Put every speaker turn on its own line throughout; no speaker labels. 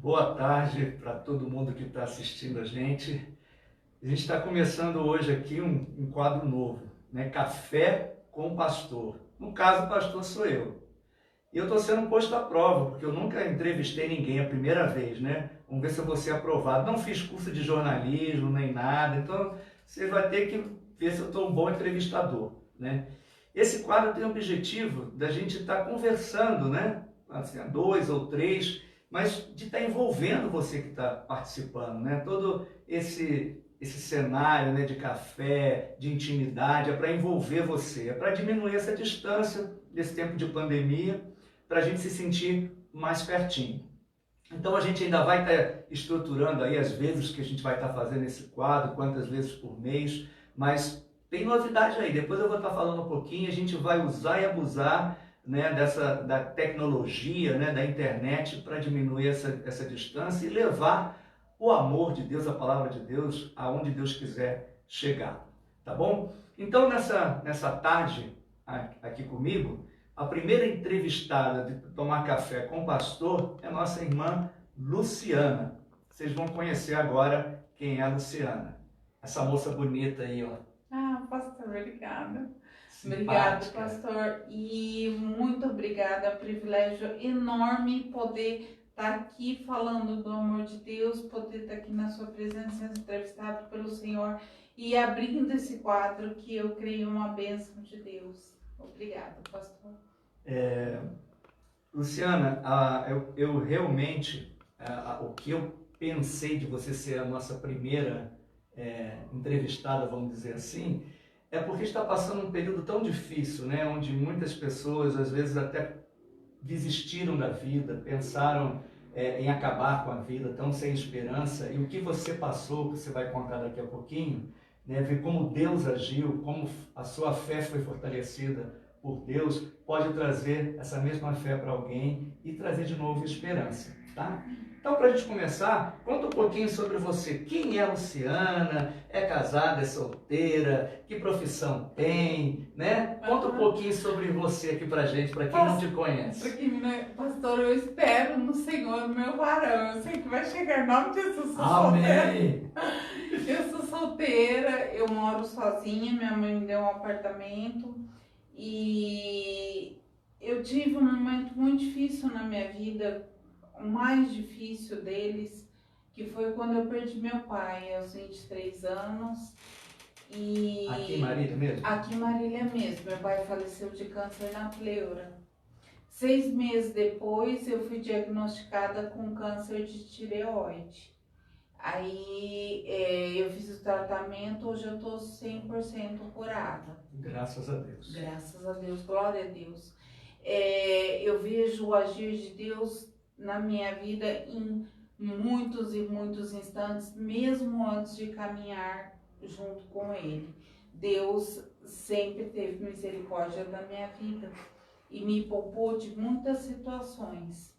Boa tarde para todo mundo que está assistindo a gente. A gente está começando hoje aqui um quadro novo, né? Café com o Pastor. No caso, o pastor sou eu. E eu estou sendo posto à prova, porque eu nunca entrevistei ninguém a primeira vez, né? Vamos ver se eu vou ser aprovado. Não fiz curso de jornalismo nem nada, então você vai ter que ver se eu estou um bom entrevistador, né? Esse quadro tem o objetivo da gente estar conversando, né? Assim, a dois ou três, mas de estar envolvendo você que está participando, né? Todo esse cenário, né, de café, de intimidade, é para envolver você, é para diminuir essa distância desse tempo de pandemia, para a gente se sentir mais pertinho. Então a gente ainda vai estar estruturando aí as vezes que a gente vai estar fazendo esse quadro, quantas vezes por mês, mas tem novidade aí, depois eu vou estar falando um pouquinho, a gente vai usar e abusar, né, da tecnologia, né, da internet para diminuir essa distância e levar o amor de Deus, a palavra de Deus, aonde Deus quiser chegar, tá bom? Então nessa tarde aqui comigo, a primeira entrevistada de tomar café com o pastor é a nossa irmã Luciana. Vocês vão conhecer agora quem é a Luciana. Essa moça bonita aí, ó.
Ah, pastor, obrigada. Obrigado,
Simpática.
pastor. E muito obrigada. É um privilégio enorme poder estar aqui falando do amor de Deus, poder estar aqui na sua presença, sendo entrevistado pelo Senhor e abrindo esse quadro que eu creio uma bênção de Deus. Obrigada, pastor.
Luciana, eu realmente, o que eu pensei de você ser a nossa primeira entrevistada, vamos dizer assim, é porque está passando um período tão difícil, né, onde muitas pessoas às vezes até desistiram da vida, pensaram em acabar com a vida, estão sem esperança, e o que você passou, que você vai contar daqui a pouquinho, né, ver como Deus agiu, como a sua fé foi fortalecida por Deus, pode trazer essa mesma fé para alguém e trazer de novo esperança, tá? Então, para a gente começar, conta um pouquinho sobre você. Quem é a Luciana? É casada, é solteira? Que profissão tem? Né? Conta um pouquinho sobre você aqui para gente, para quem não te conhece.
Pastor, eu espero no Senhor, no meu varão. Eu sei que vai chegar em nome de Jesus. Eu sou solteira.
Amém!
Eu sou solteira, eu moro sozinha, minha mãe me deu um apartamento e eu tive um momento muito difícil na minha vida, o mais difícil deles, que foi quando eu perdi meu pai aos 23 anos. E
Aqui em Marília mesmo?
aqui em Marília mesmo, meu pai faleceu de câncer na pleura. 6 meses depois eu fui diagnosticada com câncer de tireoide. Aí eu fiz o tratamento, hoje eu tô 100% curada.
Graças a Deus.
Graças a Deus, glória a Deus. Eu vejo o agir de Deus na minha vida em muitos e muitos instantes, mesmo antes de caminhar junto com Ele. Deus sempre teve misericórdia da minha vida e me poupou de muitas situações.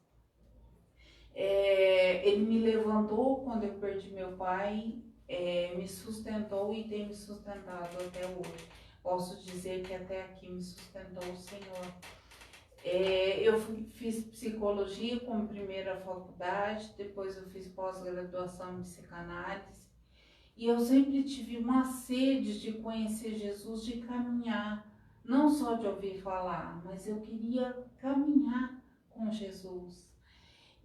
Ele me levantou quando eu perdi meu pai, me sustentou e tem me sustentado até hoje. Posso dizer que até aqui me sustentou o Senhor. Eu fiz psicologia como primeira faculdade, depois eu fiz pós-graduação em psicanálise. E eu sempre tive uma sede de conhecer Jesus, de caminhar, não só de ouvir falar, mas eu queria caminhar com Jesus.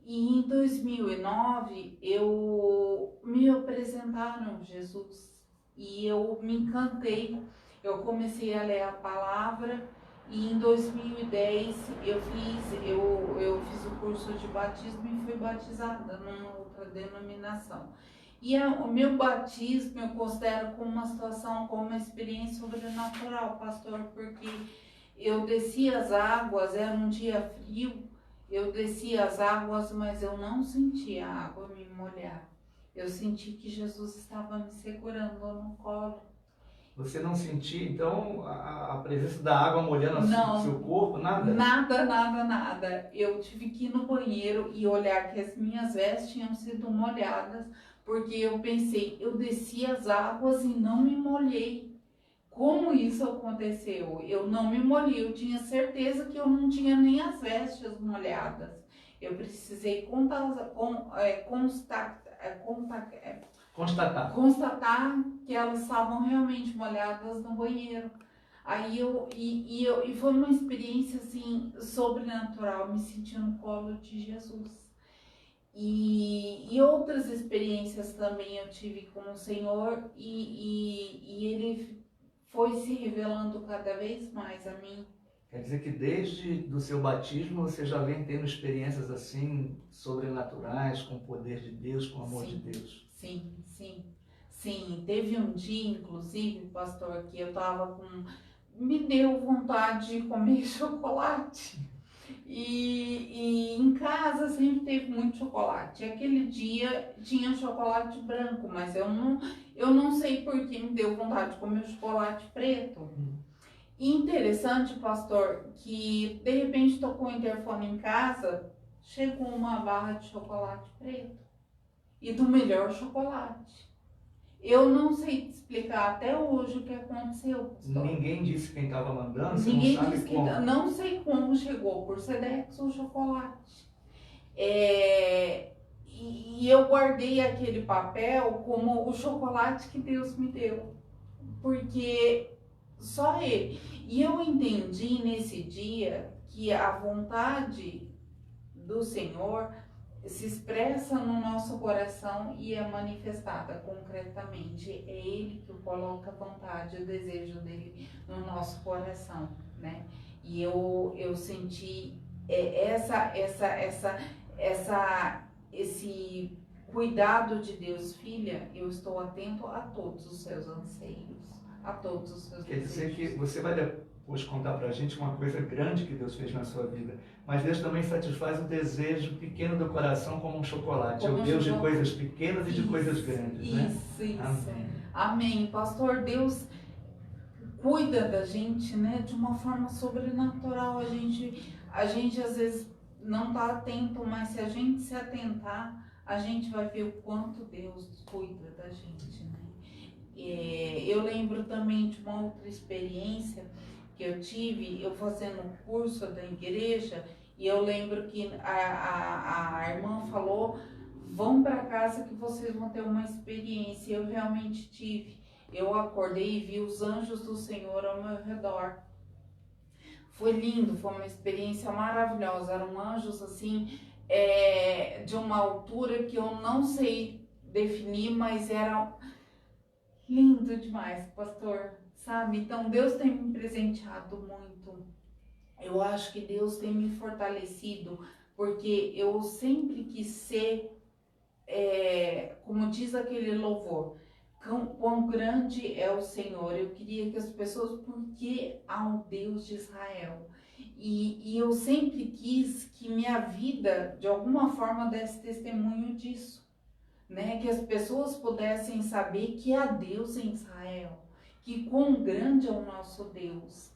E em 2009 me apresentaram Jesus e eu me encantei. Eu comecei a ler a palavra e em 2010 eu fiz o curso de batismo e fui batizada numa outra denominação. E o meu batismo eu considero como uma situação, como uma experiência sobrenatural, pastor, porque eu desci as águas, era um dia frio, eu desci as águas, mas eu não sentia a água me molhar. Eu senti que Jesus estava me segurando no colo.
Você não sentia, então, a presença da água molhando o seu corpo? Nada?
Nada, nada, nada. Eu tive que ir no banheiro e olhar que as minhas vestes tinham sido molhadas, porque eu pensei, eu desci as águas e não me molhei. Como isso aconteceu? Eu não me molhei, eu tinha certeza que eu não tinha nem as vestes molhadas. Eu precisei constatar que elas estavam realmente molhadas no banheiro. E foi uma experiência assim sobrenatural, me senti no colo de Jesus. E outras experiências também eu tive com o Senhor e Ele foi se revelando cada vez mais a mim.
Quer dizer que desde do seu batismo você já vem tendo experiências assim sobrenaturais, com o poder de Deus, com o amor de Deus.
Sim. Teve um dia, inclusive, pastor, que eu tava me deu vontade de comer chocolate. E em casa sempre teve muito chocolate. Aquele dia tinha chocolate branco, mas eu não sei por que me deu vontade de comer chocolate preto. E interessante, pastor, que de repente tocou o interfone em casa, chegou uma barra de chocolate preto. E do melhor chocolate. Eu não sei te explicar até hoje o que aconteceu, pastor.
Ninguém disse quem estava mandando? Você
Ninguém
não sabe
disse
como?
não sei como chegou, por Sedex ou chocolate. E eu guardei aquele papel como o chocolate que Deus me deu. Porque só Ele. E eu entendi nesse dia que a vontade do Senhor se expressa no nosso coração e é manifestada concretamente. É Ele que coloca a vontade, o desejo dele no nosso coração, né? E eu senti esse cuidado de Deus, filha, eu estou atento a todos os seus anseios, a todos os seus
Quer
desejos.
dizer que você vai depois contar pra gente uma coisa grande que Deus fez na sua vida, mas Deus também satisfaz o desejo pequeno do coração como um chocolate. É o Deus de coisas pequenas e de coisas grandes, né?
Isso.
Amém.
Amém. Pastor, Deus cuida da gente, né, de uma forma sobrenatural. A gente às vezes não está atento, mas se a gente se atentar, a gente vai ver o quanto Deus cuida da gente, né? Eu lembro também de uma outra experiência que eu tive, eu fazendo um curso da igreja, e eu lembro que a irmã falou: vão para casa que vocês vão ter uma experiência. Eu realmente tive. Eu acordei e vi os anjos do Senhor ao meu redor. Foi lindo, foi uma experiência maravilhosa. Eram anjos assim, de uma altura que eu não sei definir, mas era lindo demais, pastor, sabe? Então Deus tem me presenteado muito. Eu acho que Deus tem me fortalecido, porque eu sempre quis ser, como diz aquele louvor, quão grande é o Senhor. Eu queria que as pessoas, porque há um Deus de Israel. E eu sempre quis que minha vida, de alguma forma, desse testemunho disso, né? Que as pessoas pudessem saber que há Deus em Israel, que quão grande é o nosso Deus.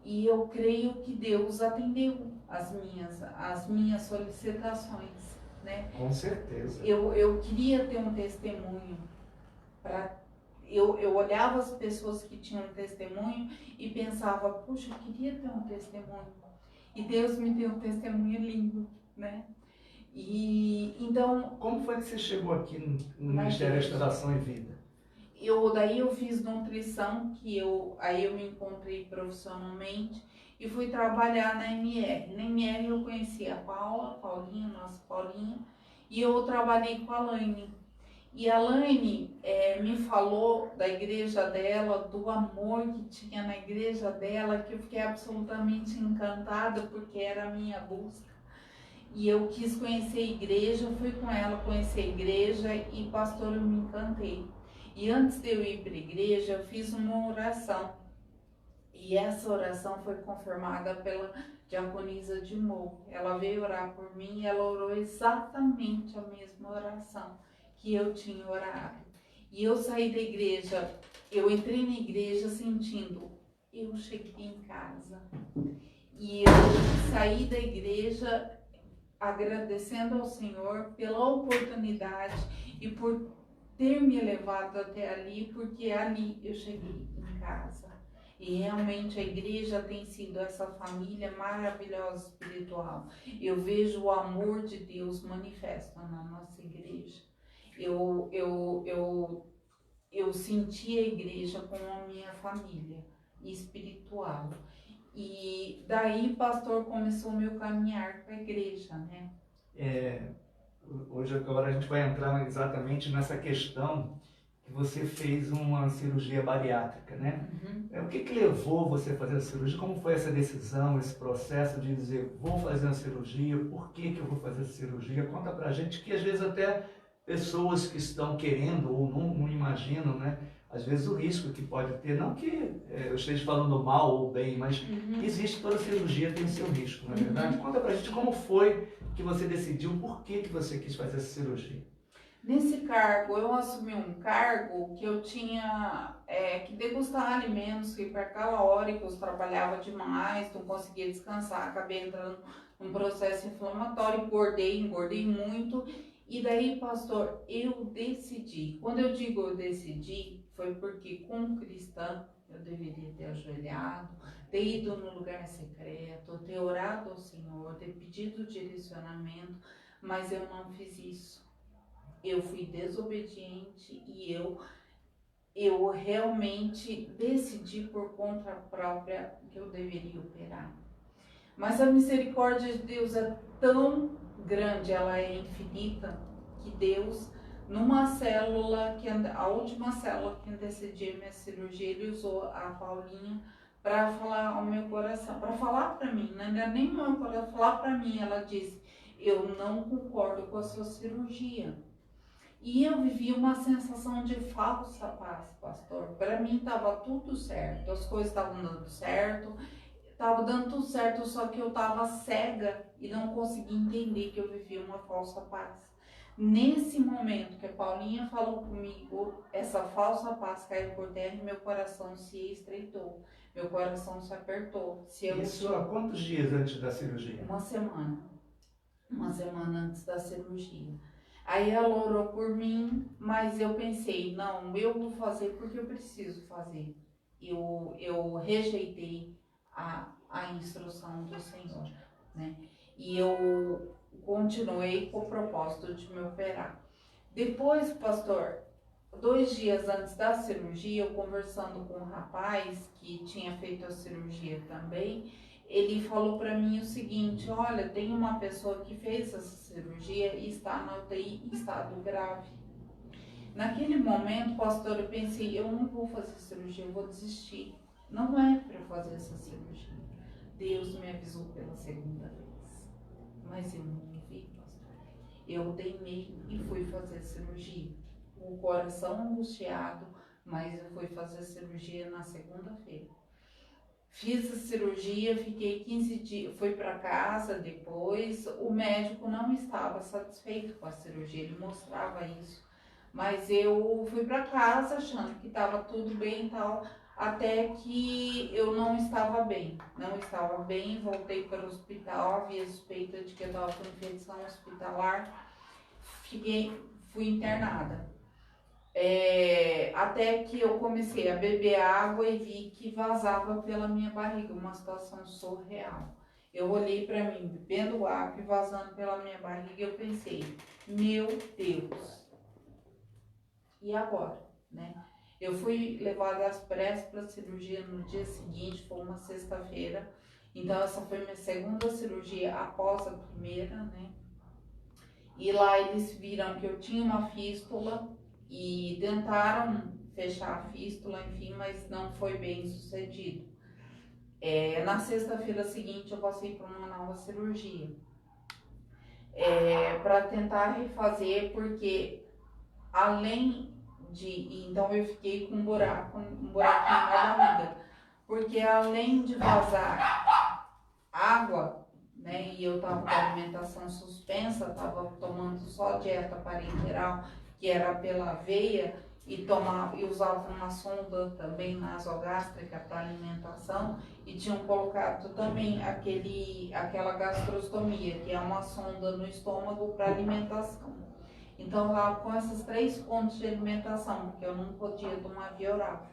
E eu creio que Deus atendeu as minhas solicitações, né?
Com certeza.
Eu queria ter um testemunho. Eu olhava as pessoas que tinham testemunho e pensava: puxa, eu queria ter um testemunho. E Deus me deu um testemunho lindo, né? E então...
Como foi que você chegou aqui no Ministério da Restauração e Vida?
Daí eu fiz nutrição, aí eu me encontrei profissionalmente e fui trabalhar na MR. Na MR eu conheci a Paulinha, nossa Paulinha, e eu trabalhei com a Laine. E a Laine me falou da igreja dela, do amor que tinha na igreja dela, que eu fiquei absolutamente encantada, porque era a minha busca. E eu quis conhecer a igreja, fui com ela conhecer a igreja e, pastor, eu me encantei. E antes de eu ir para a igreja, eu fiz uma oração. E essa oração foi confirmada pela diaconisa de Morro. Ela veio orar por mim e ela orou exatamente a mesma oração que eu tinha orado. E eu saí da igreja, eu entrei na igreja sentindo, eu cheguei em casa. E eu saí da igreja agradecendo ao Senhor pela oportunidade e por ter me levado até ali, porque ali eu cheguei em casa. E realmente a igreja tem sido essa família maravilhosa espiritual. Eu vejo o amor de Deus manifesto na nossa igreja. Eu senti a igreja como a minha família espiritual. E daí, pastor, começou o meu caminhar com a igreja, né?
Hoje, agora, a gente vai entrar exatamente nessa questão que você fez uma cirurgia bariátrica, né? O que levou você a fazer a cirurgia? Como foi essa decisão, esse processo de dizer, vou fazer uma cirurgia, por que eu vou fazer essa cirurgia? Conta pra gente que às vezes até pessoas que estão querendo ou não imaginam, né? Às vezes o risco que pode ter, não que eu esteja falando mal ou bem, mas existe, toda cirurgia tem o seu risco, não é verdade? Conta pra gente como foi que você decidiu, por que você quis fazer essa cirurgia?
Nesse cargo, eu assumi um cargo que eu tinha que degustar alimentos, hipercalóricos, trabalhava demais, não conseguia descansar, acabei entrando num processo inflamatório, engordei muito. E daí, pastor, eu decidi. Quando eu digo eu decidi, foi porque como cristã, eu deveria ter ajoelhado, ter ido no lugar secreto, ter orado ao Senhor, ter pedido direcionamento, mas eu não fiz isso. Eu fui desobediente e eu realmente decidi por conta própria que eu deveria operar. Mas a misericórdia de Deus é tão grande, ela é infinita, que Deus, numa célula, a última célula que antecedia minha cirurgia, ele usou a Paulinha para falar ao meu coração, para falar para mim, não era nem meu coração, falar para mim. Ela disse, eu não concordo com a sua cirurgia. E eu vivi uma sensação de falsa paz, pastor. Para mim estava tudo certo, as coisas estavam dando certo, estava dando tudo certo, só que eu estava cega e não conseguia entender que eu vivia uma falsa paz. Nesse momento que a Paulinha falou comigo, essa falsa paz caiu por terra e meu coração se estreitou, meu coração se apertou.
Isso há quantos dias antes da cirurgia?
Uma semana antes da cirurgia. Aí ela orou por mim, mas eu pensei, não, eu vou fazer porque eu preciso fazer. Eu rejeitei a instrução do Senhor, né? E eu continuei com o propósito de me operar. Depois, pastor, 2 dias antes da cirurgia, eu conversando com um rapaz que tinha feito a cirurgia também, ele falou para mim o seguinte, olha, tem uma pessoa que fez essa cirurgia e está na UTI em estado grave. Naquele momento, pastor, eu pensei, eu não vou fazer cirurgia, eu vou desistir. Não é para fazer essa cirurgia. Deus me avisou pela segunda vez, mas eu não ouvi, pastor. Eu teimei e fui fazer a cirurgia. O coração angustiado, mas eu fui fazer a cirurgia na segunda-feira. Fiz a cirurgia, fiquei 15 dias, fui para casa depois. O médico não estava satisfeito com a cirurgia, ele mostrava isso. Mas eu fui para casa achando que estava tudo bem e tal, até que eu não estava bem. Voltei para o hospital, havia suspeita de que eu estava com infecção hospitalar. Fui internada. Até que eu comecei a beber água e vi que vazava pela minha barriga, uma situação surreal. Eu olhei para mim, bebendo água e vazando pela minha barriga, e eu pensei, meu Deus, e agora, né? Eu fui levada às pressas para a cirurgia no dia seguinte, foi uma sexta-feira, então essa foi minha segunda cirurgia após a primeira, né? E lá eles viram que eu tinha uma fístula, e tentaram fechar a fístula, enfim, mas não foi bem sucedido. Na sexta-feira seguinte eu passei por uma nova cirurgia para tentar refazer, porque além de... Então eu fiquei com um buraquinho na barriga, porque além de vazar água, né, e eu estava com a alimentação suspensa, estava tomando só dieta parenteral, que era pela veia, e usava uma sonda também nasogástrica para alimentação, e tinham colocado também aquela gastrostomia, que é uma sonda no estômago para alimentação. Então lá com essas 3 pontos de alimentação, porque eu não podia tomar via oral.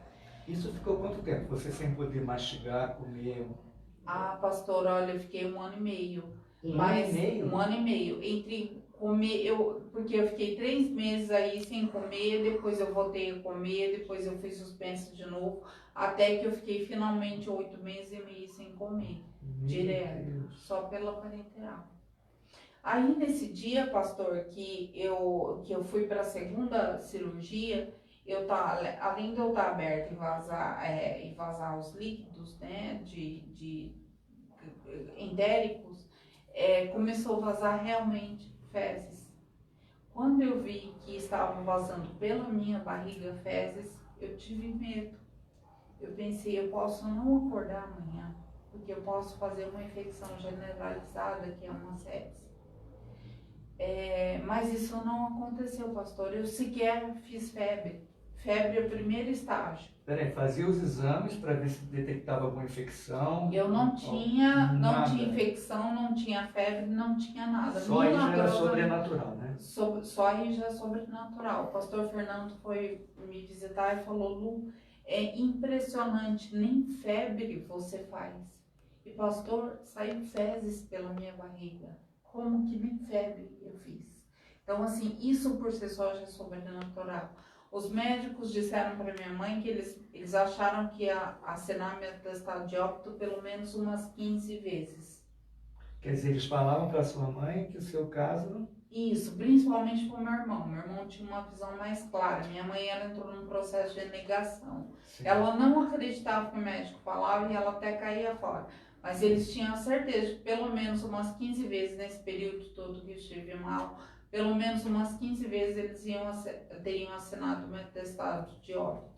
Isso ficou quanto tempo? Você sem poder mastigar, comer?
Ah, pastor, olha, eu fiquei 1 ano e meio.
Um ano e meio?
1 ano e meio. Entre comer, porque eu fiquei 3 meses aí sem comer, depois eu voltei a comer, depois eu fui suspensa de novo, até que eu fiquei finalmente 8 meses e meio sem comer, direto, só pela parenteral. Aí nesse dia, pastor, que eu fui para a segunda cirurgia, além de eu estar aberta e vazar os líquidos, né, de entéricos, começou a vazar realmente fezes. Quando eu vi que estava vazando pela minha barriga fezes, eu tive medo. Eu pensei, eu posso não acordar amanhã, porque eu posso fazer uma infecção generalizada, que é uma sepse. Mas isso não aconteceu, pastor. Eu sequer fiz febre. Febre é o primeiro estágio.
Peraí, fazia os exames para ver se detectava alguma infecção?
Eu não tinha
nada.
infecção, não tinha febre, não tinha nada.
Só aí já era sobrenatural, né?
Só aí já é sobrenatural. O pastor Fernando foi me visitar e falou, Lu, é impressionante, nem febre você faz. E pastor, saiu fezes pela minha barriga. Como que nem febre eu fiz? Então, assim, isso por si só já é sobrenatural. Os médicos disseram para minha mãe que eles acharam que ia assinar meu atestado de óbito pelo menos umas 15 vezes.
Quer dizer, eles falavam para sua mãe que o seu caso...
Isso, principalmente para o meu irmão. Meu irmão tinha uma visão mais clara. Minha mãe entrou num processo de negação. Sim. Ela não acreditava no que o médico falava e ela até caía fora. Mas eles tinham certeza que pelo menos umas 15 vezes nesse período todo que eu estive mal, pelo menos umas 15 vezes eles teriam assinado o meu atestado de óbito.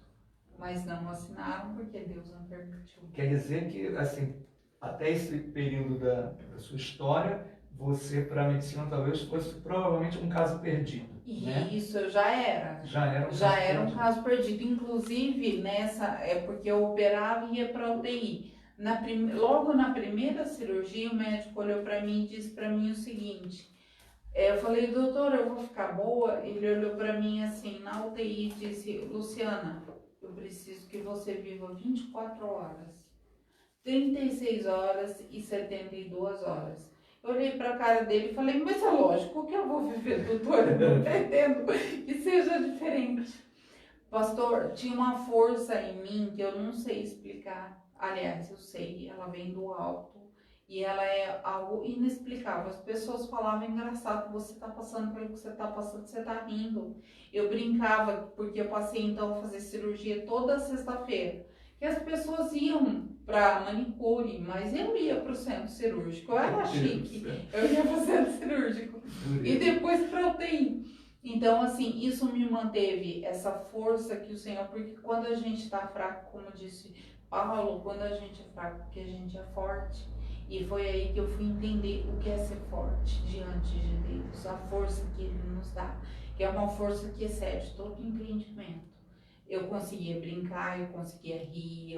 Mas não assinaram porque Deus não permitiu.
Quer dizer que, assim, até esse período da sua história, você, para a medicina, talvez fosse provavelmente um caso perdido. Né?
Isso já era.
Já era um
caso perdido. Inclusive, porque eu operava e ia para UTI. Logo na primeira cirurgia, o médico olhou para mim e disse para mim o seguinte. Eu falei, doutor, eu vou ficar boa? Ele olhou para mim assim, na UTI, e disse, Luciana, eu preciso que você viva 24 horas, 36 horas e 72 horas. Eu olhei para a cara dele e falei, mas é lógico que eu vou viver, doutor, eu não pretendo que seja diferente. Pastor, tinha uma força em mim que eu não sei explicar. Aliás, eu sei, ela vem do alto. E ela é algo inexplicável. As pessoas falavam, engraçado, você está passando pelo que você está passando, você está rindo. Eu brincava, porque eu passei então a fazer cirurgia toda sexta-feira. Que as pessoas iam para manicure, mas eu ia para o centro cirúrgico. Eu era chique, eu ia para o centro cirúrgico. E depois para UTI. Então, assim, isso me manteve, essa força que o Senhor... Porque quando a gente está fraco, como disse Paulo, quando a gente é fraco, porque a gente é forte. E foi aí que eu fui entender o que é ser forte diante de Deus, a força que Ele nos dá, que é uma força que excede todo entendimento. Eu conseguia brincar, eu conseguia rir,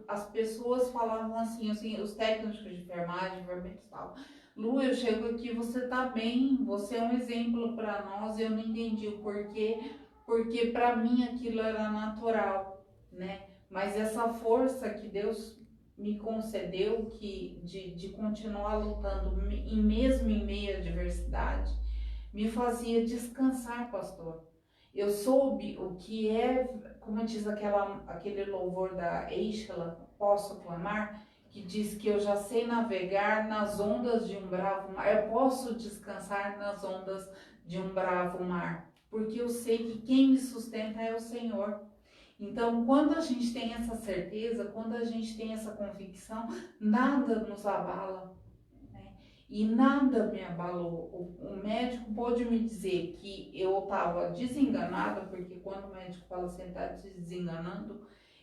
as pessoas falavam assim, os técnicos de enfermagem, tal. Lu, eu chego aqui, você tá bem, você é um exemplo para nós. Eu não entendi o porquê, porque para mim aquilo era natural, né? Mas essa força que Deus me concedeu de continuar lutando, mesmo em meio à adversidade, me fazia descansar, pastor. Eu soube o que é, como diz aquele louvor da Eixla, posso clamar, que diz que eu já sei navegar nas ondas de um bravo mar, eu posso descansar nas ondas de um bravo mar, porque eu sei que quem me sustenta é o Senhor. Então, quando a gente tem essa certeza, quando a gente tem essa convicção, nada nos abala, né? E nada me abalou. O médico pôde me dizer que eu estava desenganada, porque quando o médico fala assim, está desenganando,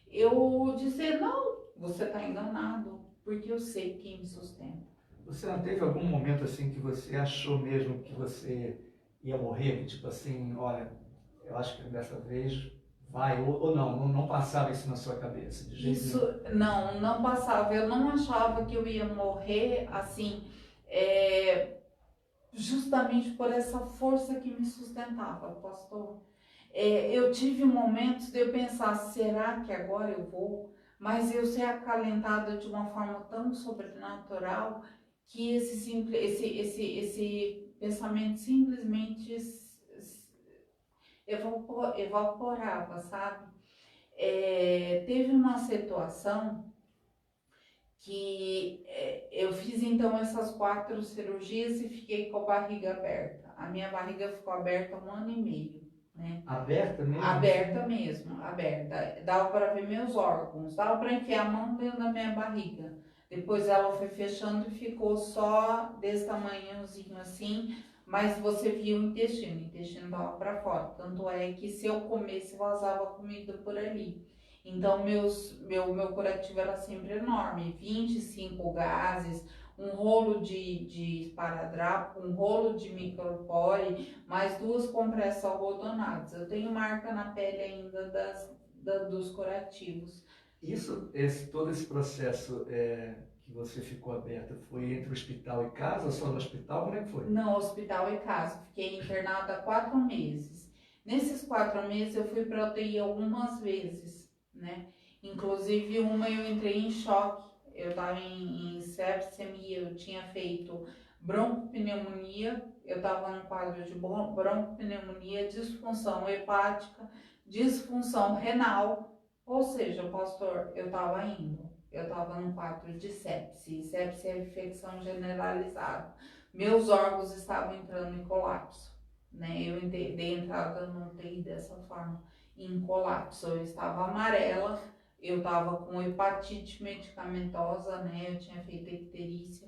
eu dizer, não, você está enganado, porque eu sei quem me sustenta.
Você não teve algum momento assim que você achou mesmo que você ia morrer? Tipo assim, olha, eu acho que dessa vez... vai, ou não passava isso na sua cabeça? De jeito
nenhum. Não passava. Eu não achava que eu ia morrer assim, justamente por essa força que me sustentava, pastor. Eu tive momentos de eu pensar, será que agora eu vou? Mas eu ser acalentada de uma forma tão sobrenatural que esse pensamento simplesmente evaporava, sabe? Teve uma situação que eu fiz então essas 4 cirurgias e fiquei com a barriga aberta. A minha barriga ficou aberta 1 ano e meio, né?
Aberta mesmo?
Aberta mesmo, aberta. Dava para ver meus órgãos, dava para enfiar a mão dentro da minha barriga. Depois ela foi fechando e ficou só desse tamanhozinho assim, mas você via o intestino dava para fora. Tanto é que se eu comesse, vazava comida por ali. Então meu curativo era sempre enorme, 25 gases, um rolo de esparadrapo, um rolo de micropore, mais 2 compressas algodonadas. Eu tenho marca na pele ainda dos curativos.
Todo esse processo que você ficou aberta foi entre hospital e casa, só no hospital? Como é que foi?
Não, hospital e casa. Fiquei internada 4 meses. Nesses 4 meses eu fui para UTI algumas vezes, né? Inclusive uma eu entrei em choque. Eu estava em sepsemia, eu tinha feito broncopneumonia, eu estava no quadro de broncopneumonia, disfunção hepática, disfunção renal, ou seja, pastor, eu estava indo. Eu estava no quadro de sepse. Sepse é infecção generalizada. Meus órgãos estavam entrando em colapso, né? Eu dei entrada no UTI dessa forma, em colapso. Eu estava amarela, eu estava com hepatite medicamentosa, né? Eu tinha feito icterícia.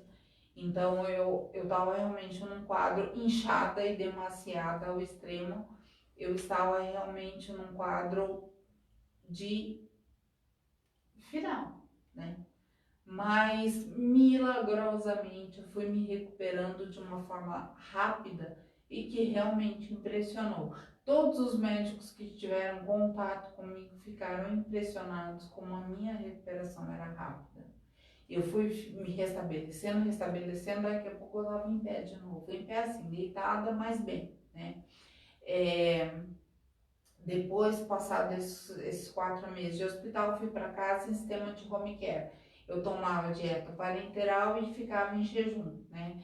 Então eu estava realmente num quadro inchada e demasiada ao extremo. Eu estava realmente num quadro de final, né? Mas milagrosamente eu fui me recuperando de uma forma rápida e que realmente impressionou. Todos os médicos que tiveram contato comigo ficaram impressionados como a minha recuperação era rápida. Eu fui me restabelecendo, daqui a pouco eu estava em pé de novo, em pé assim, deitada, mas bem, né? Depois, passados esses 4 meses de hospital, eu fui para casa em sistema de home care. Eu tomava dieta parenteral e ficava em jejum, né?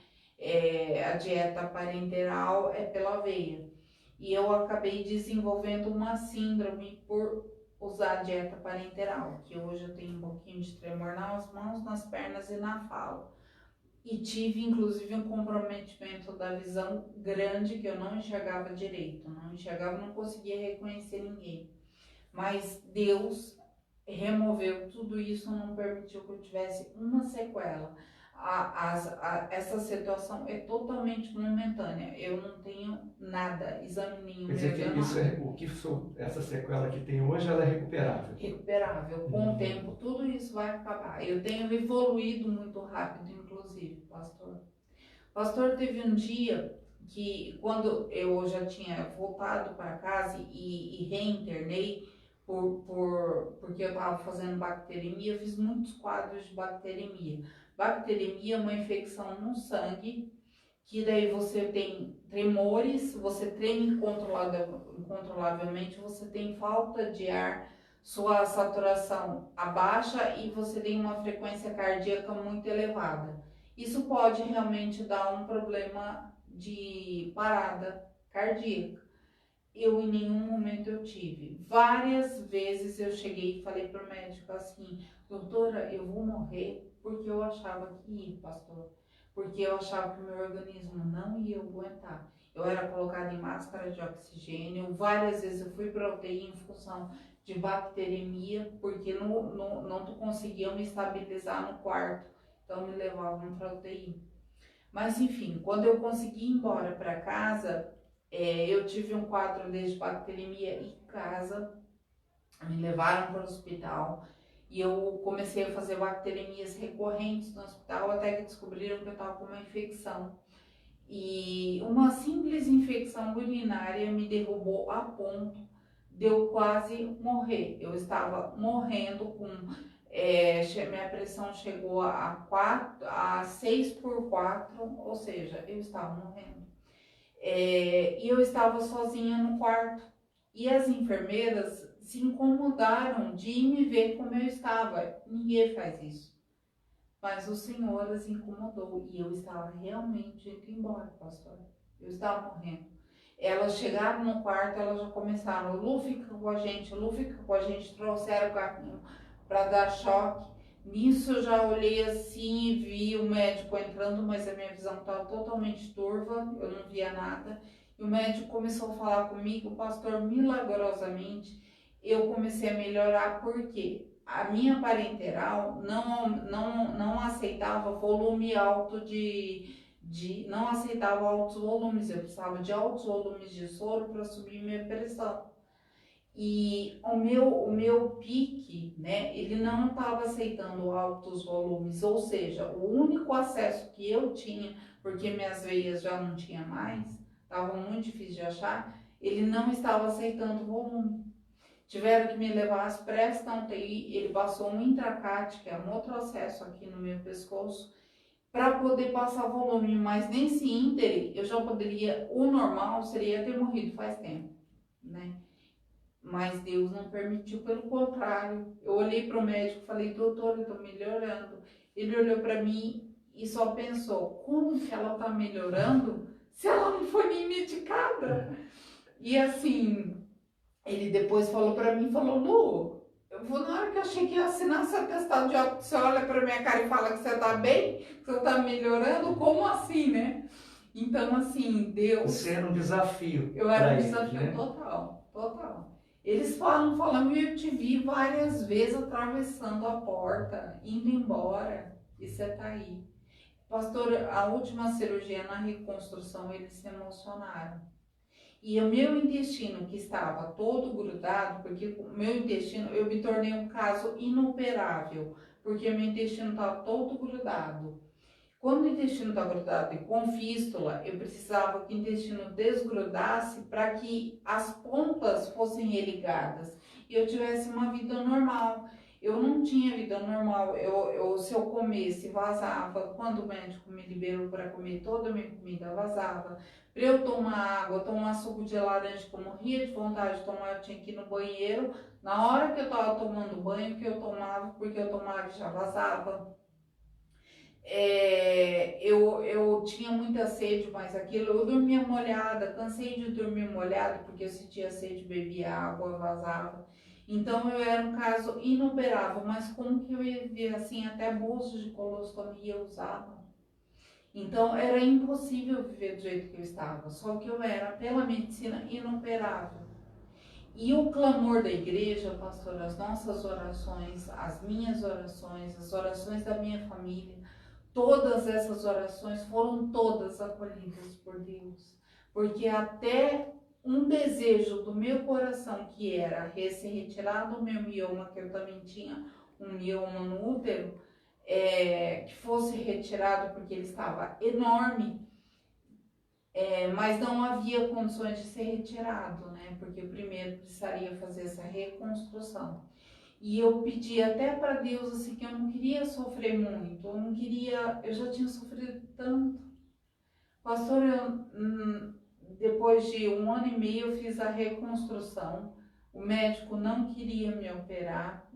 A dieta parenteral é pela veia. E eu acabei desenvolvendo uma síndrome por usar a dieta parenteral, que hoje eu tenho um pouquinho de tremor nas mãos, nas pernas e na fala. E tive inclusive um comprometimento da visão grande, que eu não enxergava direito, não conseguia reconhecer ninguém. Mas Deus removeu tudo isso, não permitiu que eu tivesse uma sequela. Essa situação é totalmente momentânea, eu não tenho nada, exame nenhum.
Quer dizer que essa sequela que tem hoje, ela é recuperável? Recuperável,
com o tempo tudo isso vai acabar. Eu tenho evoluído muito rápido, inclusive, pastor. Pastor, teve um dia que quando eu já tinha voltado para casa e reinternei, porque eu estava fazendo bacteremia, eu fiz muitos quadros de bacteremia. Bacteremia é uma infecção no sangue, que daí você tem tremores, você treme incontrolavelmente, você tem falta de ar, sua saturação abaixa e você tem uma frequência cardíaca muito elevada. Isso pode realmente dar um problema de parada cardíaca. Eu em nenhum momento eu tive. Várias vezes eu cheguei e falei para o médico assim, doutora, eu vou morrer, porque eu achava que ia, pastor. Porque eu achava que o meu organismo não ia aguentar. Eu era colocada em máscara de oxigênio, várias vezes eu fui para UTI em função de bacteremia, porque não conseguiam me estabilizar no quarto, então me levavam para UTI. Mas enfim, quando eu consegui ir embora para casa, eu tive um quadro de bacteremia em casa, me levaram para o hospital e eu comecei a fazer bacteremias recorrentes no hospital até que descobriram que eu estava com uma infecção. E uma simples infecção urinária me derrubou a ponto de eu quase morrer. Eu estava morrendo minha pressão chegou a 6/4, ou seja, eu estava morrendo. E eu estava sozinha no quarto. E as enfermeiras se incomodaram de me ver como eu estava. Ninguém faz isso. Mas o Senhor as incomodou e eu estava realmente indo embora, pastor. Eu estava morrendo. Elas chegaram no quarto, elas já começaram, Lu fica com a gente, Lu fica com a gente, trouxeram o carrinho para dar choque. Nisso eu já olhei assim e vi o médico entrando, mas a minha visão estava totalmente turva, eu não via nada. E o médico começou a falar comigo, pastor, milagrosamente, eu comecei a melhorar, porque a minha parenteral não aceitava volume alto não aceitava altos volumes, eu precisava de altos volumes de soro para subir minha pressão. E o meu pique, né, ele não estava aceitando altos volumes, ou seja, o único acesso que eu tinha, porque minhas veias já não tinha mais, estava muito difícil de achar, ele não estava aceitando volume. Tiveram que me levar às pressas da UTI, ele passou um intracate, que é um outro acesso aqui no meu pescoço, para poder passar volume, mas nesse íntere eu já poderia, o normal seria ter morrido faz tempo, né? Mas Deus não permitiu, pelo contrário. Eu olhei para o médico e falei, doutor, eu estou melhorando. Ele olhou para mim e só pensou, como que ela está melhorando se ela não foi nem medicada? E assim, ele depois falou para mim, falou, Lu, na hora que eu achei que ia assinar esse atestado de óbito, você olha para minha cara e fala que você está bem, que você está melhorando, como assim, né? Então, assim, Deus...
Você era um desafio.
Eu era um
eles,
desafio
né?
total, total. Eles falam, e eu te vi várias vezes atravessando a porta, indo embora, e você tá aí. Pastor, a última cirurgia na reconstrução, eles se emocionaram. E o meu intestino, que estava todo grudado, porque o meu intestino, eu me tornei um caso inoperável, porque meu intestino estava todo grudado. Quando o intestino está grudado e com fístula, eu precisava que o intestino desgrudasse para que as pontas fossem religadas e eu tivesse uma vida normal. Eu não tinha vida normal, se eu comesse, vazava. Quando o médico me liberou para comer, toda a minha comida vazava. Para eu tomar água, tomar suco de laranja, que eu morria de vontade de tomar, eu tinha que ir no banheiro. Na hora que eu estava tomando banho, que eu tomava, porque eu tomava e já vazava. Eu tinha muita sede, mas aquilo, eu dormia molhada, cansei de dormir molhada, porque eu sentia sede, bebia água, vazava. Então eu era um caso inoperável, mas como que eu ia ver assim, até bolsos de colostomia eu usava. Então era impossível viver do jeito que eu estava, só que eu era, pela medicina, inoperável. E o clamor da igreja, pastor, as nossas orações, as minhas orações, as orações da minha família, todas essas orações foram todas acolhidas por Deus. Porque até um desejo do meu coração, que era ser retirado o meu mioma, que eu também tinha um mioma no útero, que fosse retirado porque ele estava enorme, mas não havia condições de ser retirado, né? Porque primeiro precisaria fazer essa reconstrução. E eu pedi até para Deus assim que eu não queria sofrer muito, eu já tinha sofrido tanto. Pastor, depois de 1 ano e meio eu fiz a reconstrução. O médico não queria me operar,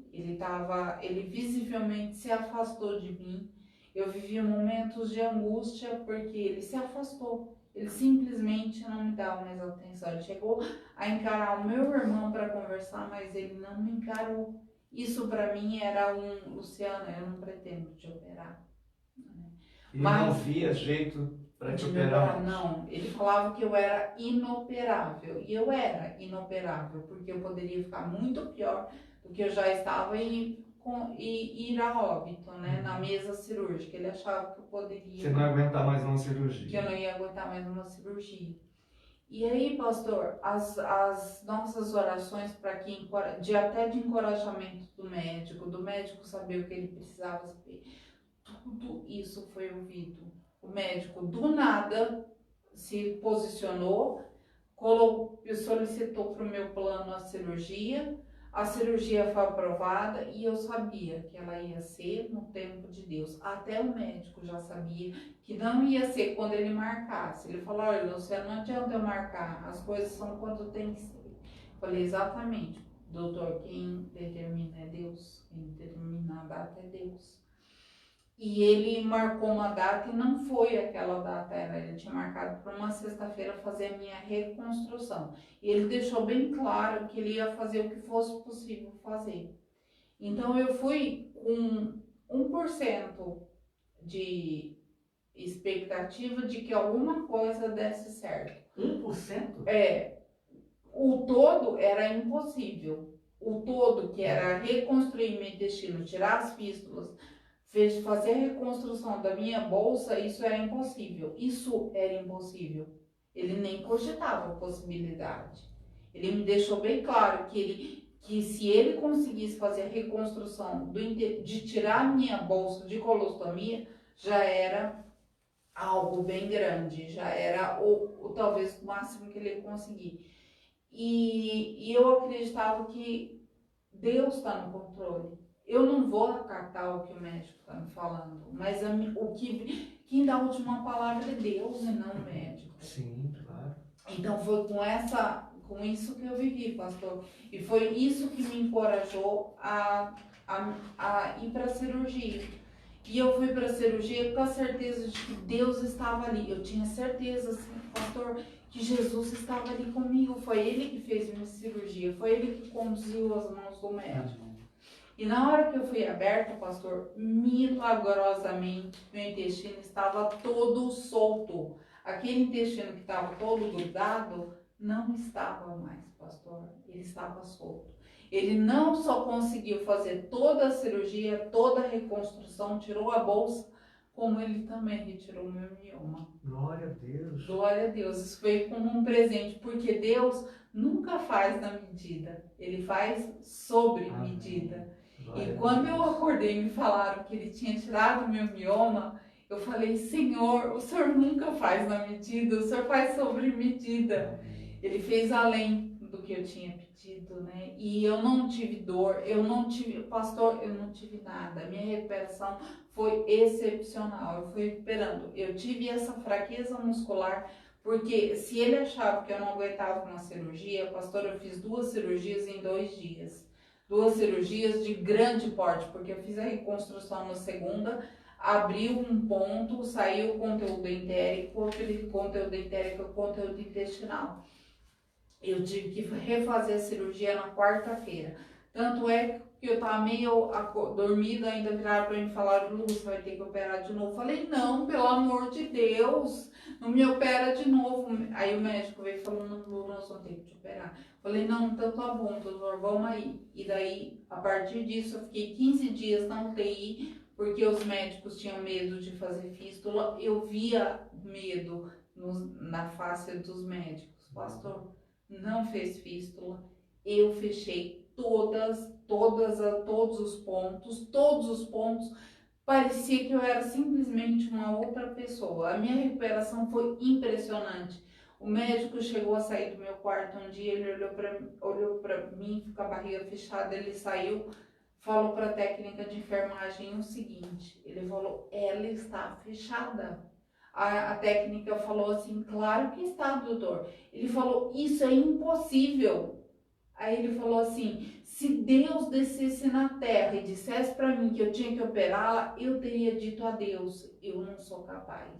ele visivelmente se afastou de mim. Eu vivi momentos de angústia porque ele se afastou. Ele simplesmente não me dava mais atenção. Ele chegou a encarar o meu irmão para conversar, mas ele não me encarou. Isso para mim era Luciana, eu não pretendo te operar.
Ele não via jeito para te operar.
Não, ele falava que eu era inoperável. E eu era inoperável, porque eu poderia ficar muito pior do que eu já estava e ir a óbito, né? Na mesa cirúrgica. Ele achava que eu poderia...
Você não ia aguentar mais uma cirurgia.
Que eu não ia aguentar mais uma cirurgia. E aí, pastor, as nossas orações para que até de encorajamento do médico saber o que ele precisava saber, tudo isso foi ouvido. O médico do nada se posicionou, solicitou para o meu plano a cirurgia foi aprovada e eu sabia que ela ia ser no tempo de Deus. Até o médico já sabia que não ia ser quando ele marcasse. Ele falou, olha, Luciano, não adianta eu marcar, as coisas são quando tem que ser. Falei exatamente, doutor, quem determina é Deus, quem determina a data é Deus. E ele marcou uma data e não foi aquela data, ele tinha marcado para uma sexta-feira fazer a minha reconstrução. E ele deixou bem claro que ele ia fazer o que fosse possível fazer. Então eu fui com 1% de expectativa de que alguma coisa desse certo.
1%?
O todo era impossível. O todo, que era reconstruir meu intestino, tirar as fístulas, fazer a reconstrução da minha bolsa, isso era impossível. Isso era impossível. Ele nem cogitava a possibilidade. Ele me deixou bem claro que se ele conseguisse fazer a reconstrução de tirar a minha bolsa de colostomia, já era algo bem grande, já era talvez o máximo que ele ia conseguir. E eu acreditava que Deus está no controle. Eu não vou acatar o que o médico está me falando, mas quem dá a última palavra é Deus e não o médico.
Sim, claro.
Então foi com isso que eu vivi, pastor. E foi isso que me encorajou a ir para a cirurgia. E eu fui para a cirurgia com a certeza de que Deus estava ali. Eu tinha certeza, assim, pastor, que Jesus estava ali comigo. Foi Ele que fez minha cirurgia, foi Ele que conduziu as mãos do médico. E na hora que eu fui aberta, pastor, milagrosamente, meu intestino estava todo solto. Aquele intestino que estava todo grudado, não estava mais, pastor. Ele estava solto. Ele não só conseguiu fazer toda a cirurgia, toda a reconstrução, tirou a bolsa, como ele também retirou o meu mioma.
Glória a Deus.
Glória a Deus. Isso foi como um presente, porque Deus nunca faz na medida. Ele faz sobre medida. E quando eu acordei e me falaram que ele tinha tirado o meu mioma, eu falei, Senhor, o Senhor nunca faz na medida, o Senhor faz sobre medida. Ele fez além do que eu tinha pedido, né? E eu não tive dor, pastor, eu não tive nada. A minha recuperação foi excepcional. Eu fui recuperando. Eu tive essa fraqueza muscular, porque se ele achava que eu não aguentava uma cirurgia, pastor, eu fiz 2 cirurgias em 2 dias. 2 cirurgias de grande porte, porque eu fiz a reconstrução na segunda, abriu um ponto, saiu o conteúdo entérico, aquele conteúdo entérico, o conteúdo intestinal. Eu tive que refazer a cirurgia na quarta-feira. Tanto é que eu tava meio dormida, ainda viraram pra mim e falaram, Lu, você vai ter que operar de novo. Falei, não, pelo amor de Deus, não me opera de novo. Aí o médico veio falando, Lu, nós vamos ter que te operar. Falei, não, então tá bom, doutor, vamos aí. E daí, a partir disso, eu fiquei 15 dias na UTI, porque os médicos tinham medo de fazer fístula. Eu via medo na face dos médicos. Pastor, não fez fístula. Eu fechei todos os pontos. Parecia que eu era simplesmente uma outra pessoa. A minha recuperação foi impressionante. O médico chegou a sair do meu quarto um dia, ele olhou para mim com a barriga fechada, ele saiu, falou para a técnica de enfermagem o seguinte, ele falou, ela está fechada. A técnica falou assim, claro que está, doutor. Ele falou, isso é impossível. Aí ele falou assim, se Deus descesse na terra e dissesse para mim que eu tinha que operá-la, eu teria dito a Deus, eu não sou capaz.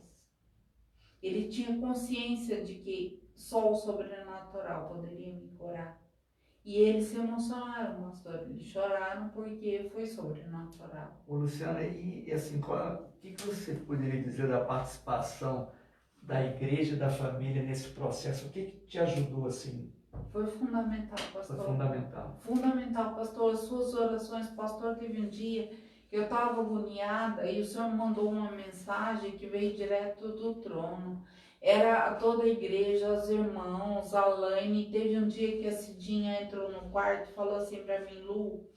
Ele tinha consciência de que só o sobrenatural poderia me curar. E eles se emocionaram, pastor, eles choraram porque foi sobrenatural.
Ô, Luciana, e assim, o que você poderia dizer da participação da igreja e da família nesse processo? O que te ajudou assim?
Foi fundamental, pastor.
Foi fundamental.
Fundamental, pastor. As suas orações, pastor, teve um dia que eu estava agoniada e o Senhor mandou uma mensagem que veio direto do trono. Era toda a igreja, os irmãos, a Laine. Teve um dia que a Cidinha entrou no quarto e falou assim para mim, Lu,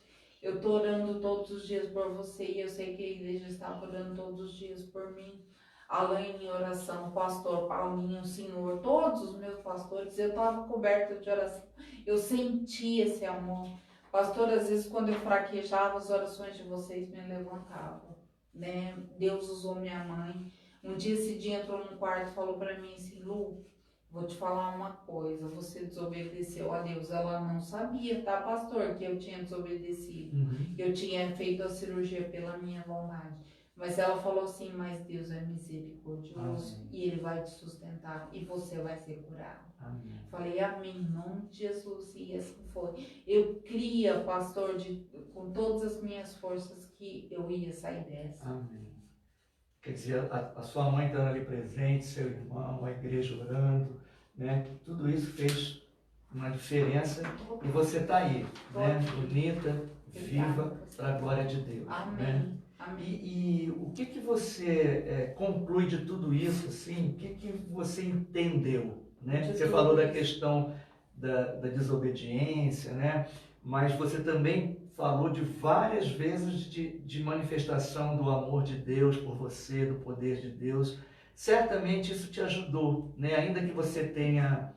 eu tô orando todos os dias por você e eu sei que a igreja estava orando todos os dias por mim. Alain em oração, pastor Paulinho, o Senhor, todos os meus pastores, eu estava coberta de oração, eu senti esse amor. Pastor, às vezes quando eu fraquejava, as orações de vocês me levantavam, né? Deus usou minha mãe. Um dia esse dia entrou no quarto e falou para mim assim, Lu, Vou te falar uma coisa, você desobedeceu a Deus. Ela não sabia, tá, pastor, que eu tinha desobedecido. Eu tinha feito a cirurgia pela minha vontade. Mas ela falou assim, mas Deus é misericordioso.
Amém.
E Ele vai te sustentar e você vai ser curado.
Amém.
Falei, amém, em nome de Jesus, e assim foi. Eu cria, pastor, com todas as minhas forças que eu ia sair dessa.
Amém. Quer dizer, a sua mãe estando ali presente, seu irmão, a igreja orando, né? Tudo isso fez uma diferença e você está aí, né? Bonita, viva, para a glória de Deus.
Amém.
Né?
Amém.
E o que você conclui de tudo isso, assim? O que você entendeu? Né? Você falou da questão da desobediência, né? Mas você também falou de várias vezes de manifestação do amor de Deus por você, do poder de Deus. Certamente isso te ajudou, né? Ainda que você tenha,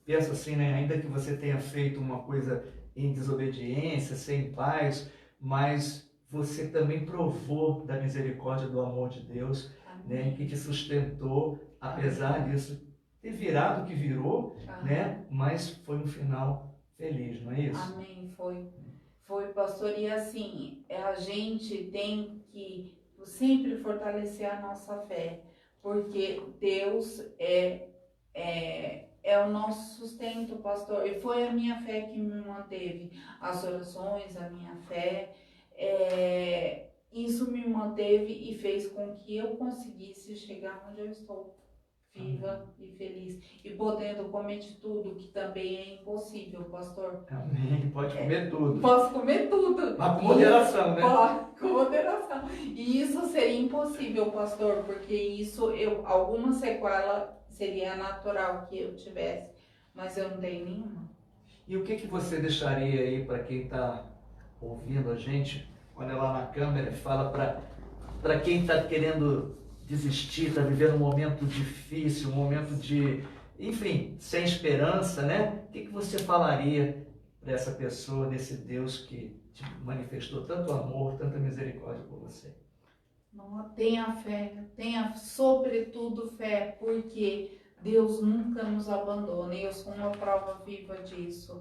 penso assim, né? Ainda que você tenha feito uma coisa em desobediência, sem paz, mas você também provou da misericórdia do amor de Deus, né? Que te sustentou, apesar disso ter virado o que virou, né? Mas foi um final feliz, não é isso?
Amém, foi, pastor, e assim, a gente tem que sempre fortalecer a nossa fé, porque Deus é o nosso sustento, pastor, e foi a minha fé que me manteve, as orações, a minha fé, isso me manteve e fez com que eu conseguisse chegar onde eu estou, viva e feliz, e podendo comer de tudo, que também é impossível, pastor.
Amém. Pode comer tudo.
Posso comer tudo.
Mas com moderação, né?
Pode, com moderação. E isso seria impossível, pastor, porque isso, alguma sequela seria natural que eu tivesse, mas eu não tenho nenhuma.
E o que você deixaria aí para quem está ouvindo a gente, olha lá na câmera e fala para quem está querendo desistir, está vivendo um momento difícil, um momento de, enfim, sem esperança, né? O que você falaria para essa pessoa, desse Deus que te manifestou tanto amor, tanta misericórdia por você?
Não, tenha fé, tenha sobretudo fé, porque Deus nunca nos abandona, e eu sou uma prova viva disso.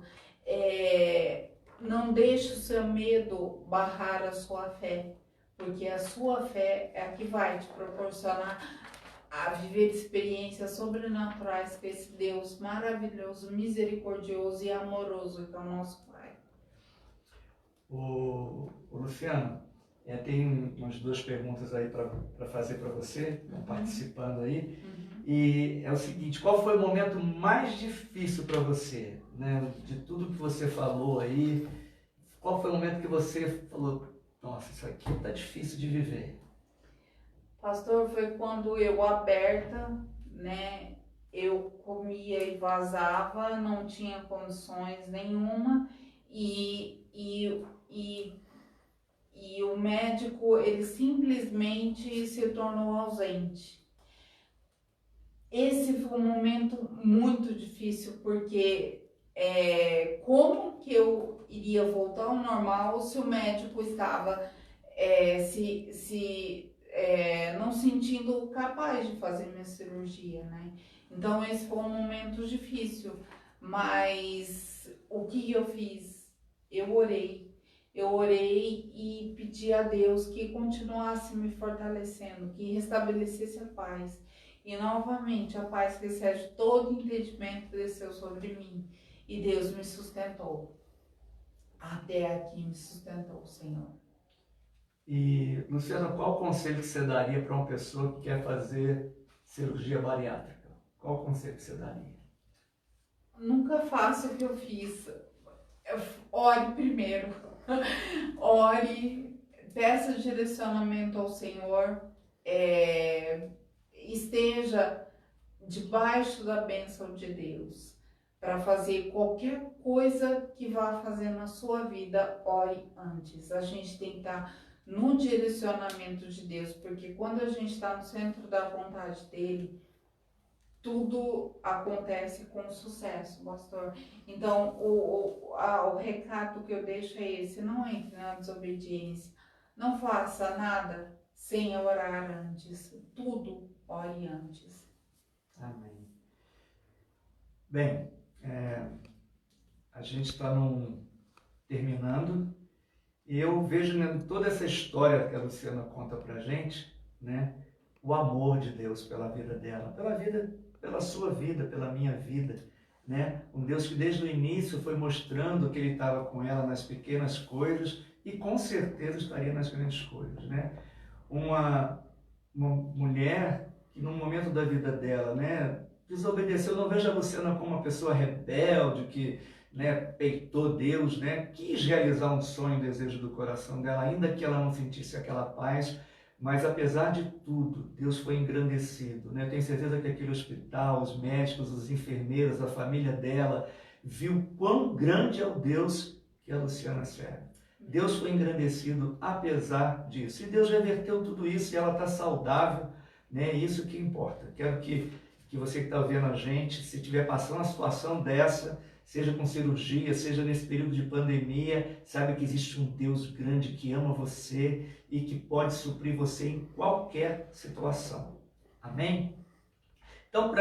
Não deixe o seu medo barrar a sua fé, porque a sua fé é a que vai te proporcionar a viver experiências sobrenaturais com esse Deus maravilhoso, misericordioso e amoroso que é o nosso Pai.
O Luciano, tem umas duas perguntas aí para fazer para você, participando aí. E é o seguinte, qual foi o momento mais difícil para você, né? De tudo que você falou aí, qual foi o momento que você falou, nossa, isso aqui tá difícil de viver?
Pastor, foi quando eu aberta, né? Eu comia e vazava, não tinha condições nenhuma e o médico, ele simplesmente se tornou ausente. Esse foi um momento muito difícil, porque como que eu iria voltar ao normal se o médico estava não sentindo capaz de fazer minha cirurgia, né? Então esse foi um momento difícil, mas o que eu fiz? Eu orei e pedi a Deus que continuasse me fortalecendo, que restabelecesse a paz. E novamente a paz que excede todo entendimento desceu sobre mim. E Deus me sustentou. Até aqui me sustentou, Senhor.
E, Luciana, qual conselho que você daria para uma pessoa que quer fazer cirurgia bariátrica? Qual conselho que você daria?
Nunca faça o que eu fiz. Ore primeiro. Ore, peça direcionamento ao Senhor. Esteja debaixo da bênção de Deus. Para fazer qualquer coisa que vá fazer na sua vida, ore antes. A gente tem que estar no direcionamento de Deus, porque quando a gente está no centro da vontade dele, tudo acontece com sucesso, pastor. Então, o recado que eu deixo é esse: não entre na desobediência, não faça nada sem orar antes, tudo ore antes.
Amém. Bem, a gente está terminando e eu vejo, né, toda essa história que a Luciana conta pra gente, né, o amor de Deus pela vida dela, pela sua vida, pela minha vida, né? Um Deus que desde o início foi mostrando que ele estava com ela nas pequenas coisas e com certeza estaria nas grandes coisas, né? Uma mulher que no momento da vida dela, né, desobedeceu. Eu não vejo a Luciana como uma pessoa rebelde que, né, peitou Deus, né, quis realizar um sonho, um desejo do coração dela, ainda que ela não sentisse aquela paz, mas apesar de tudo, Deus foi engrandecido, né? Eu tenho certeza que aquele hospital, os médicos, os enfermeiros, a família dela, viu quão grande é o Deus que a Luciana serve. Deus foi engrandecido apesar disso. E Deus reverteu tudo isso e ela está saudável, né? Isso que importa. Quero que você que está vendo a gente, se estiver passando uma situação dessa, seja com cirurgia, seja nesse período de pandemia, saiba que existe um Deus grande que ama você e que pode suprir você em qualquer situação. Amém? Então,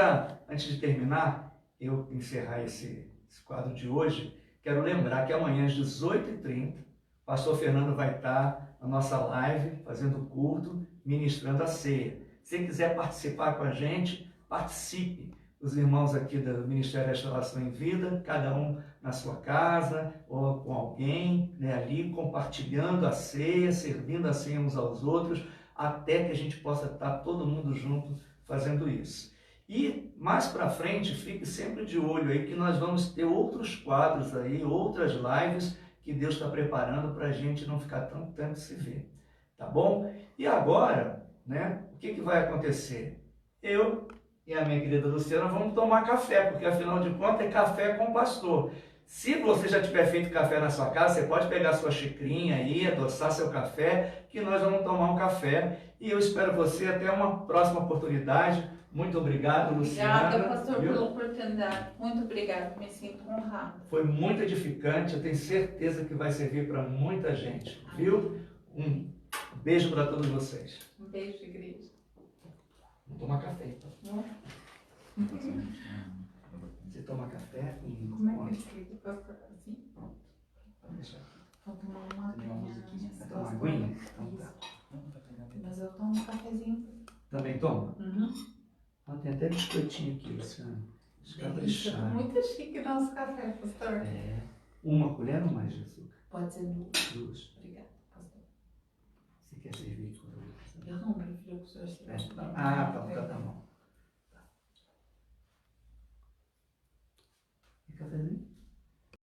antes de terminar, eu encerrar esse quadro de hoje, quero lembrar que amanhã às 18h30, o pastor Fernando vai estar na nossa live, fazendo o culto, ministrando a ceia. Se você quiser participar com a gente, participe. Os irmãos aqui do Ministério da Restauração em Vida, cada um na sua casa ou com alguém, né, ali compartilhando a ceia, servindo a ceia uns aos outros, até que a gente possa estar todo mundo junto fazendo isso. E mais para frente, fique sempre de olho aí que nós vamos ter outros quadros aí, outras lives que Deus está preparando para a gente não ficar tanto tempo se ver, tá bom? E agora, né, o que vai acontecer? Eu e a minha querida Luciana vamos tomar café, porque afinal de contas é café com o pastor. Se você já tiver feito café na sua casa, você pode pegar sua xicrinha aí, adoçar seu café, que nós vamos tomar um café. E eu espero você até uma próxima oportunidade. Muito obrigado, Luciana.
Obrigada, pastor, pela oportunidade. Muito obrigada, me sinto honrada.
Foi muito edificante, eu tenho certeza que vai servir para muita gente, viu? Um beijo para todos vocês.
Um beijo, igreja.
Vamos tomar café, então.
Não?
Você toma café?
Como é que eu escrevo, pastor? Assim?
Vamos deixar aqui.
Vou tomar uma aguinha.
Vai tomar uma aguinha? Então tá.
Mas eu tomo um cafezinho.
Também toma?
Uhum.
Tem até biscoitinho aqui, Luciano.
Isso, muito chique nosso café, pastor.
É. Uma colher ou mais de açúcar?
Pode ser duas.
Duas.
Obrigada, pastor.
Você quer servir com
Eu não prefiro que o senhor se
tá bom. Quer cafezinho?